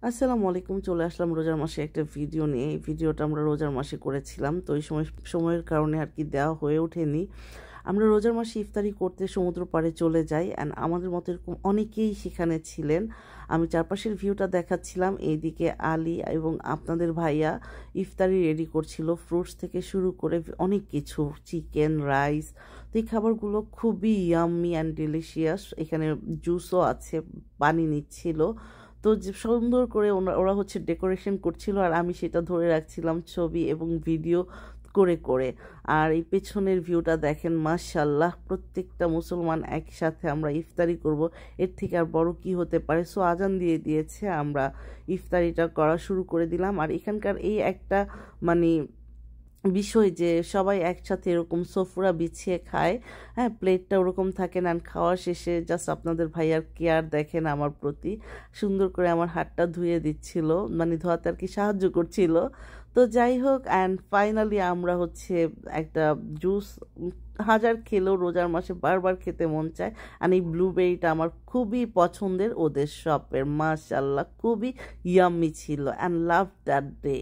আসসালামু আলাইকুম। চলে আসলাম রোজার মাসে একটা ভিডিও নিয়ে। এই ভিডিওটা আমরা রোজার মাসে করেছিলাম, তো এই সময়ের কারণে আর কি দেওয়া হয়ে ওঠেনি। আমরা রোজার মাসে ইফতারি করতে সমুদ্র পাড়ে চলে যাই, অ্যান্ড আমাদের মতো এরকম অনেকেই সেখানে ছিলেন। আমি চারপাশের ভিউটা দেখাচ্ছিলাম, এইদিকে আলী এবং আপনাদের ভাইয়া ইফতারি রেডি করছিল, ফ্রুটস থেকে শুরু করে অনেক কিছু, চিকেন, রাইস। তো এই খাবারগুলো খুবই ইয়াম্মি অ্যান্ড ডিলিশিয়াস। এখানে জুসও আছে, পানি নিচ্ছিল। তো যে সুন্দর করে ওরা হচ্ছে ডেকোরেশন করছিল, আর আমি সেটা ধরে রাখছিলাম ছবি এবং ভিডিও করে করে। আর এই পেছনের ভিউটা দেখেন, মাশাল্লাহ, প্রত্যেকটা মুসলমান একসাথে আমরা ইফতারি করব, এর থেকে আর বড় কি হতে পারে। সো আজান দিয়ে দিয়েছে, আমরা ইফতারিটা করা শুরু করে দিলাম। আর এখানকার এই একটা মানে বিষয় যে সবাই একসাথে এরকম সোফরা বিছিয়ে খায়, হ্যাঁ, প্লেটটা ওরকম থাকে না। খাওয়া শেষে জাস্ট আপনাদের ভাইয়ার কেয়ার দেখেন আমার প্রতি, সুন্দর করে আমার হাতটা ধুয়ে দিচ্ছিল, মানে ধোয়াতে আর কি সাহায্য করছিল। তো যাই হোক, অ্যান্ড ফাইনালি আমরা হচ্ছে একটা জুস, হাজার খেলেও রোজার মাসে বারবার খেতে মন চায়। আর এই ব্লুবেরিটা আমার খুবই পছন্দের ওদের শপের, মাশাল্লাহ খুবই ইয়াম্মি ছিল, অ্যান্ড লাভ দ্যাট ডে।